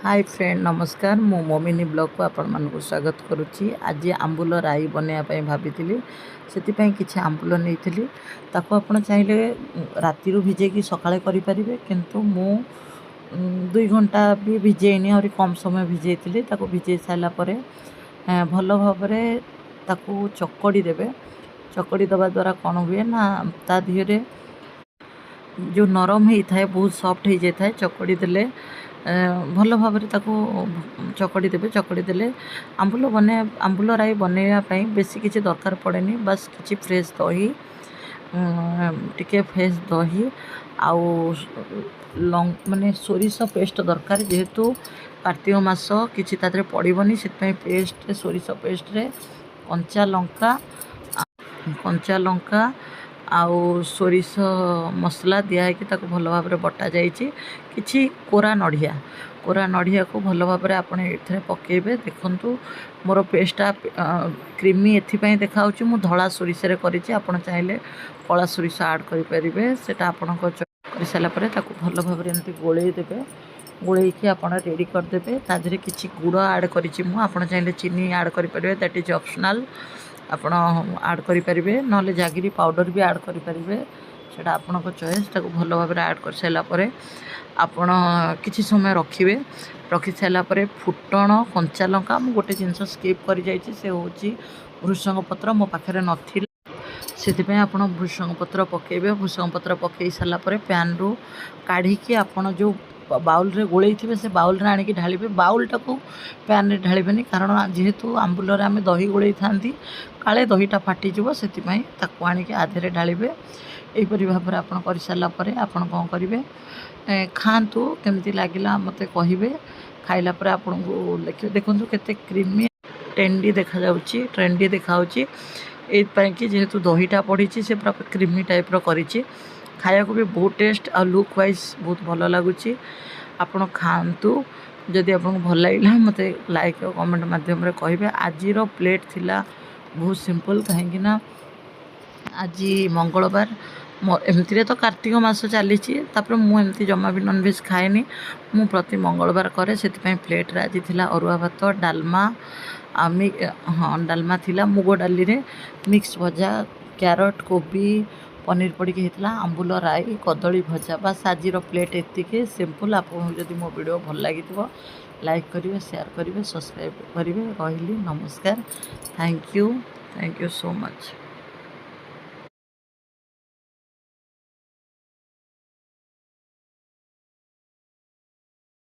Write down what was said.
Hi friend नमस्कार मो मोमिनी blog को आपण मानक स्वागत करुच्ची। आज आंबुल राई बनवाई भाभी से किसी आंबुल नहीं ताको आपण चाहिए राति भिजे सकाळे करें किंतु मु 2 घंटा भी भिजेनी और कम समय भिजे ताको भिजे सारापर भल भाव ताको चकड़ी देवे। चकड़ी दबा द्वारा कौन हुए ना ता दिहरे जो नरम होता है बहुत सॉफ्ट हो जाता है। चकड़ी देले भल भाव चकड़ी देवे। चकड़ी देले आंबुल बने आंबुल राई बनवाई बेसी किसी दरकार पड़ेनी। बस किसी फ्रेश दही टिके फ्रेश दही आउ माने सोरिष पेस्ट दरकार जेहेतु कार्तिक मास किसी तादरे पड़ोनी से पेस्ट सोरिष पेस्ट रे कंचा लंका आउ सोरिष मसला दिखाई भल भाव बटा जाइए। किछि कोरा नड़िया को भल भाव आपड़ ये पकेबे। देखंतु मोर पेस्टा क्रीमी एथिपाई देखा मु धला सोरिष कर चाहिए कला सोरिष आड करें से कर सारापर भल भाव एमती गोलई देवे। गोलई कि आप रेडी करदे ताधे किसी गुड़ आड कर चाहिए चीनी आड करें दैट इज ऑप्शनल। आपण आड करें ना जागिरी पाउडर भी आड करें सेटा आपण चॉइस। भल भाव आड कर सारापर आपण किसी समय रखिए। रखी सारापर फुटण कंचा लंका मु गोटे जिनस स्किप कर जाइए से हूँ भृषंग पत्र मो पाखे नथिला से आप भृषंग पत्र पकेबे। भृषंग पत्र पकई सारापर पैन रु काढ़ी आपण जो बाउल रे गोलई थे से बाउल रे आनिक ढालिबे। बाउलटा को पैन रे ढालिबेनी कारण जेहेतु आंबुल रे आमे दही गोलई थांती काले दहीटा फाटीजिव से आनिक आधे ढालिबे। यहीपरि भाव आप कर सारापर आपन कौन करेंगे खातु केमती लगिला मते कहिबे। खाइला पर आपन को लिखे देखंतु केते क्रीमी ट्रेंडी देखा जाउची ट्रेंडी देखाउची एपाई कि जेहेतु दहीटा पड़ी से पूरा क्रीमी टाइप रो करिछि। खाया को भी बहुत टेस्ट और लुक वाइज बहुत भल लगुच। आपड़ खातु जदि आपको भल लगे मत लाइक और कमेंट मध्यम कहे। आज प्लेट थिला बहुत सिंपल कहीं आज मंगलवार एमती तो कार्तिक मास चली मुझे जमा भी नॉनवेज खाएनी मु प्रति मंगलवार करे से प्लेट रे आज थिला अरुआ भात डालमा हाँ डालमा थिला मुग डाली रे मिक्स भजा कैरट कोबी पनीर पड़ी होता आंबुल राई कदली भजा। बस आज प्लेट एतिके सिंपल। आपको जदि मो वीडियो भल लगी लाइक करेंगे शेयर करेंगे सब्सक्राइब करेंगे। रही नमस्कार। Thank you so much.